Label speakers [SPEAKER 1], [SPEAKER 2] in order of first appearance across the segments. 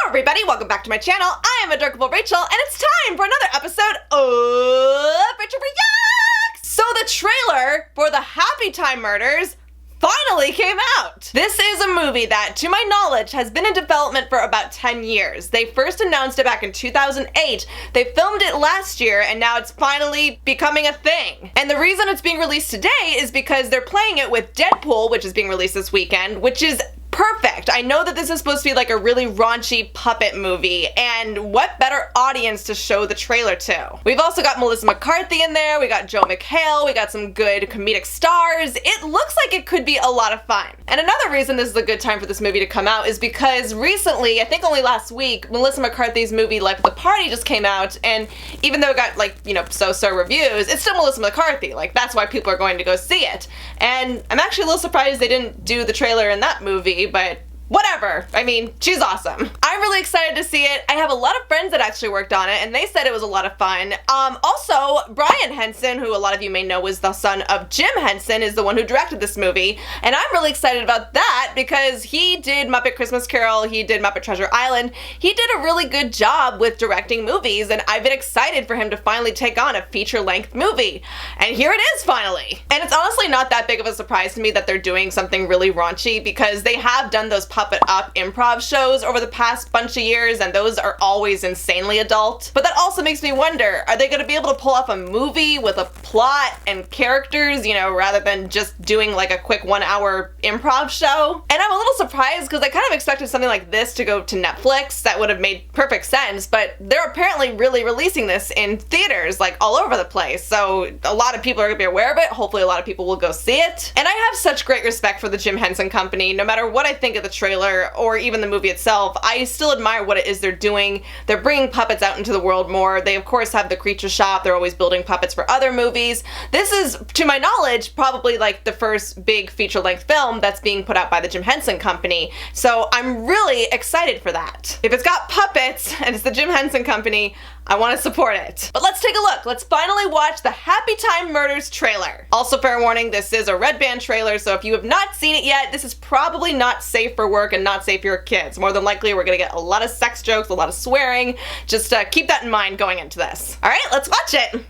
[SPEAKER 1] Everybody, welcome back to my channel. I am Adorkable Rachel, and it's time for another episode of Rachel Reacts! So the trailer for the Happytime Murders finally came out! This is a movie that, to my knowledge, has been in development for about 10 years. They first announced it back in 2008, they filmed it last year, and now it's finally becoming a thing. And the reason it's being released today is because they're playing it with Deadpool, which is being released this weekend, which is perfect. I know that this is supposed to be like a really raunchy puppet movie, and what better audience to show the trailer to? We've also got Melissa McCarthy in there, we got Joe McHale, we got some good comedic stars. It looks like it could be a lot of fun. And another reason this is a good time for this movie to come out is because recently, I think only last week, Melissa McCarthy's movie Life at the Party just came out, and even though it got like, you know, so-so reviews, it's still Melissa McCarthy. Like, that's why people are going to go see it. And I'm actually a little surprised they didn't do the trailer in that movie, but whatever. I mean, she's awesome. I'm really excited to see it. I have a lot of friends that actually worked on it, and they said it was a lot of fun. Also, Brian Henson, who a lot of you may know was the son of Jim Henson, is the one who directed this movie, and I'm really excited about that because he did Muppet Christmas Carol, he did Muppet Treasure Island. He did a really good job with directing movies, and I've been excited for him to finally take on a feature-length movie. And here it is, finally. And it's honestly not that big of a surprise to me that they're doing something really raunchy because they have done those Puppet Up improv shows over the past bunch of years, and those are always insanely adult. But that also makes me wonder, are they going to be able to pull off a movie with a plot and characters, you know, rather than just doing like a quick 1 hour improv show? And I'm a little surprised because I kind of expected something like this to go to Netflix. That would have made perfect sense, but they're apparently really releasing this in theaters like all over the place, so a lot of people are going to be aware of it. Hopefully a lot of people will go see it. And I have such great respect for the Jim Henson Company. No matter what I think of the trailer or even the movie itself, I still admire what it is they're doing. They're bringing puppets out into the world more. They of course have the Creature Shop. They're always building puppets for other movies. This is, to my knowledge, probably like the first big feature-length film that's being put out by the Jim Henson Company. So I'm really excited for that. If it's got puppets and it's the Jim Henson Company, I want to support it. But let's take a look. Let's finally watch the Happytime Murders trailer. Also, fair warning, this is a red band trailer, so if you have not seen it yet, this is probably not safe for work and not safe for your kids. More than likely, we're gonna get a lot of sex jokes, a lot of swearing. Just keep that in mind going into this. All right, let's watch it.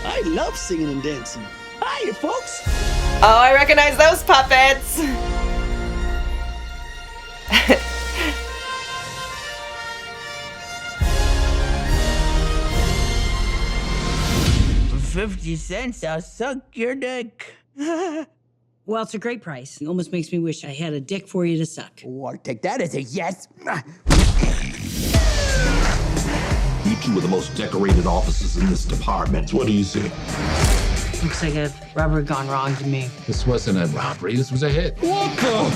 [SPEAKER 2] I love singing and dancing. Hiya, folks.
[SPEAKER 1] Oh, I recognize those puppets.
[SPEAKER 3] 50 cents, I'll suck your dick.
[SPEAKER 4] Well, it's a great price. It almost makes me wish I had a dick for you to suck.
[SPEAKER 3] Oh, I'll take that as a yes.
[SPEAKER 5] You two are the most decorated officers in this department. What do you say?
[SPEAKER 4] Looks like a robbery gone wrong to me.
[SPEAKER 6] This wasn't a robbery, this was a hit.
[SPEAKER 5] What the?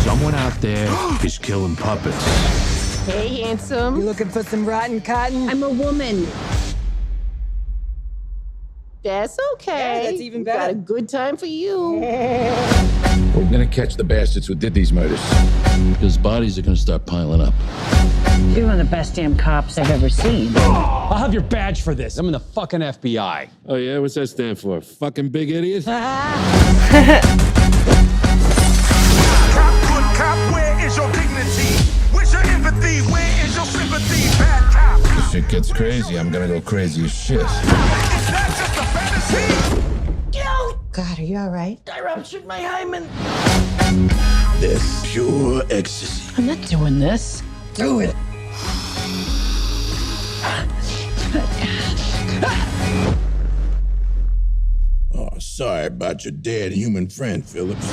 [SPEAKER 6] Someone out there is killing puppets.
[SPEAKER 3] Hey, handsome.
[SPEAKER 7] You looking for some rotten cotton?
[SPEAKER 4] I'm a woman.
[SPEAKER 3] That's okay.
[SPEAKER 7] Yeah, that's even
[SPEAKER 3] We got
[SPEAKER 7] better.
[SPEAKER 3] a good time for you.
[SPEAKER 6] We're gonna catch the bastards who did these murders. Because bodies are gonna start piling up.
[SPEAKER 4] You're one of the best damn cops I've ever seen.
[SPEAKER 8] I'll have your badge for this. I'm in the fucking FBI.
[SPEAKER 6] Oh yeah, what's that stand for? Fucking big idiot?
[SPEAKER 9] Cop, good cop, where is your dignity? Where's your empathy? Where is your sympathy? Bad cop.
[SPEAKER 6] If shit gets crazy, I'm gonna go crazy as shit.
[SPEAKER 9] Is that just a fantasy?
[SPEAKER 7] God, are you all right?
[SPEAKER 3] I ruptured my hymen.
[SPEAKER 5] This pure ecstasy.
[SPEAKER 3] I'm not doing this.
[SPEAKER 7] Do it.
[SPEAKER 5] Oh, sorry about your dead human friend, Phillips.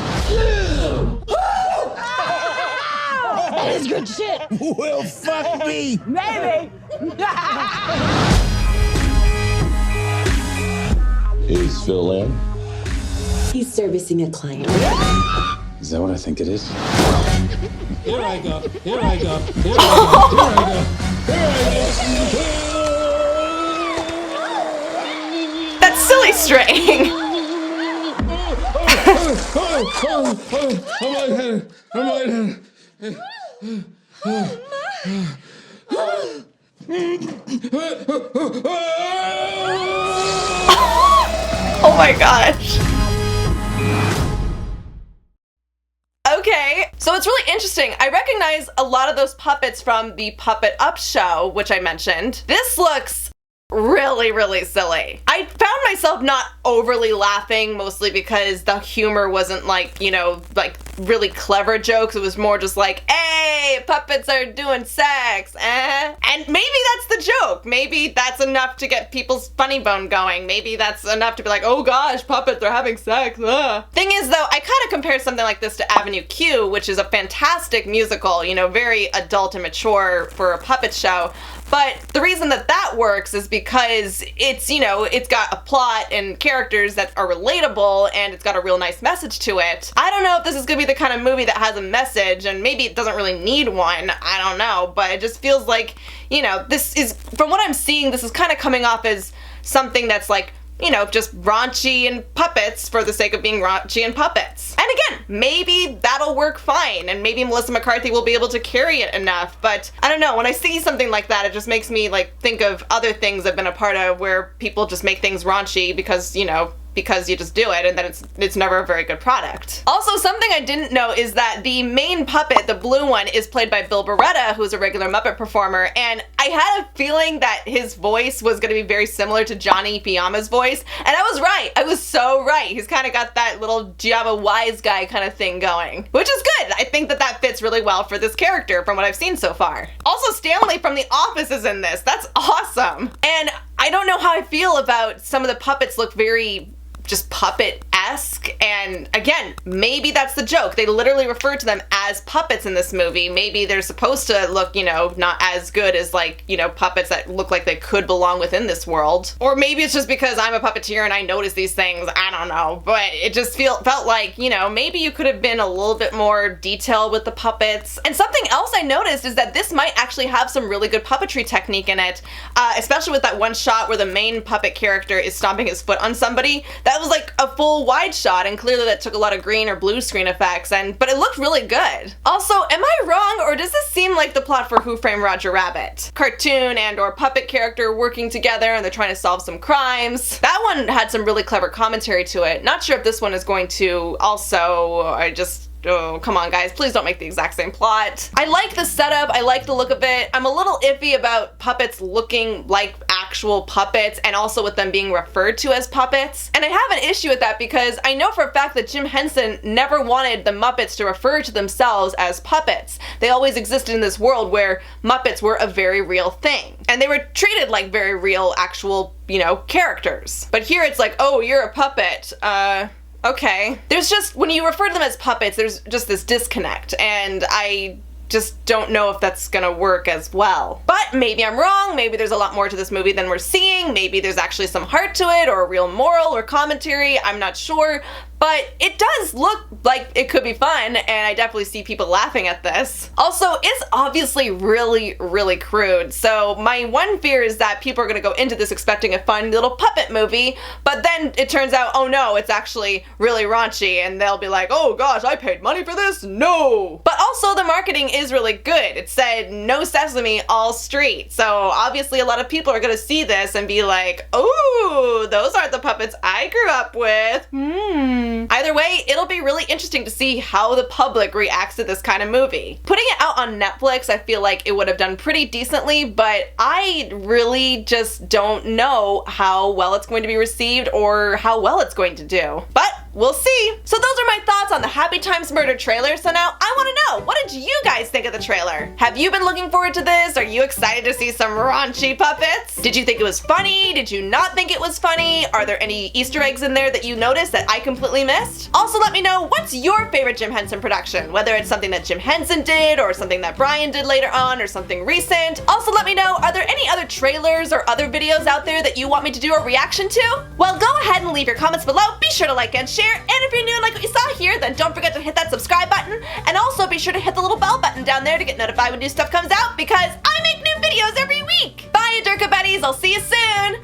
[SPEAKER 3] That is good shit.
[SPEAKER 5] Well, fuck me.
[SPEAKER 3] Maybe.
[SPEAKER 6] Is Phil in?
[SPEAKER 7] He's servicing a client.
[SPEAKER 6] Is that what I think it is?
[SPEAKER 8] Here I go. Here I go. Here I go.
[SPEAKER 1] That silly string. Oh my gosh. So it's really interesting. I recognize a lot of those puppets from the Puppet Up show, which I mentioned. This looks really, really silly. I found myself not overly laughing, mostly because the humor wasn't like, you know, like really clever jokes. It was more just like, hey, puppets are doing sex, eh? And maybe that's the joke. Maybe that's enough to get people's funny bone going. Maybe that's enough to be like, oh gosh, puppets, they're having sex, ugh. Thing is though, I kind of compare something like this to Avenue Q, which is a fantastic musical, you know, very adult and mature for a puppet show. But the reason that that works is because it's, you know, it's got a plot and characters that are relatable and it's got a real nice message to it. I don't know if this is gonna be the kind of movie that has a message, and maybe it doesn't really need one, I don't know, but it just feels like, you know, this is, from what I'm seeing, this is kind of coming off as something that's like, you know, just raunchy and puppets for the sake of being raunchy and puppets. And again, maybe that'll work fine, and maybe Melissa McCarthy will be able to carry it enough, but I don't know, when I see something like that, it just makes me like think of other things I've been a part of where people just make things raunchy because, you know, because you just do it, and then it's never a very good product. Also, something I didn't know is that the main puppet, the blue one, is played by Bill Barretta, who's a regular Muppet performer, and I had a feeling that his voice was gonna be very similar to Johnny Fiamma's voice, and I was right. I was so right. He's kind of got that little Java wise guy kind of thing going, which is good. I think that that fits really well for this character from what I've seen so far. Also, Stanley from The Office is in this. That's awesome. And I don't know how I feel about some of the puppets look very just puppet-esque, and again, maybe that's the joke. They literally refer to them as puppets in this movie. Maybe they're supposed to look, you know, not as good as, like, you know, puppets that look like they could belong within this world. Or maybe it's just because I'm a puppeteer and I notice these things, I don't know, but it just felt like, you know, maybe you could have been a little bit more detailed with the puppets. And something else I noticed is that this might actually have some really good puppetry technique in it, especially with that one shot where the main puppet character is stomping his foot on somebody. That was like a full wide shot, and clearly that took a lot of green or blue screen effects, but it looked really good. Also, am I wrong, or does this seem like the plot for Who Framed Roger Rabbit? Cartoon and or puppet character working together and they're trying to solve some crimes. That one had some really clever commentary to it. Not sure if this one is going to also, oh, come on guys, please don't make the exact same plot. I like the setup, I like the look of it. I'm a little iffy about puppets looking like actual puppets and also with them being referred to as puppets. And I have an issue with that because I know for a fact that Jim Henson never wanted the Muppets to refer to themselves as puppets. They always existed in this world where Muppets were a very real thing. And they were treated like very real, actual, you know, characters. But here it's like, oh, you're a puppet, okay. There's just, when you refer to them as puppets, there's just this disconnect, and I just don't know if that's gonna work as well. But maybe I'm wrong, maybe there's a lot more to this movie than we're seeing, maybe there's actually some heart to it, or a real moral or commentary, I'm not sure. But it does look like it could be fun, and I definitely see people laughing at this. Also, it's obviously really, really crude, so my one fear is that people are gonna go into this expecting a fun little puppet movie, but then it turns out, oh no, it's actually really raunchy, and they'll be like, oh gosh, I paid money for this? No! But also, the marketing is really good. It said, no sesame, all street, so obviously a lot of people are gonna see this and be like, ooh, those aren't the puppets I grew up with. Either way, it'll be really interesting to see how the public reacts to this kind of movie. Putting it out on Netflix, I feel like it would have done pretty decently, but I really just don't know how well it's going to be received or how well it's going to do. But we'll see. So those are my thoughts on the Happytime Murders trailer. So now I want to know, what did you guys think of the trailer? Have you been looking forward to this? Are you excited to see some raunchy puppets? Did you think it was funny? Did you not think it was funny? Are there any Easter eggs in there that you noticed that I completely missed? Also, let me know, what's your favorite Jim Henson production? Whether it's something that Jim Henson did, or something that Brian did later on, or something recent. Also, let me know, are there any other trailers or other videos out there that you want me to do a reaction to? Well, go ahead and leave your comments below. Be sure to like and share. And if you're new and like what you saw here, then don't forget to hit that subscribe button. And also be sure to hit the little bell button down there to get notified when new stuff comes out, because I make new videos every week. Bye, Adorkable Buddies. I'll see you soon.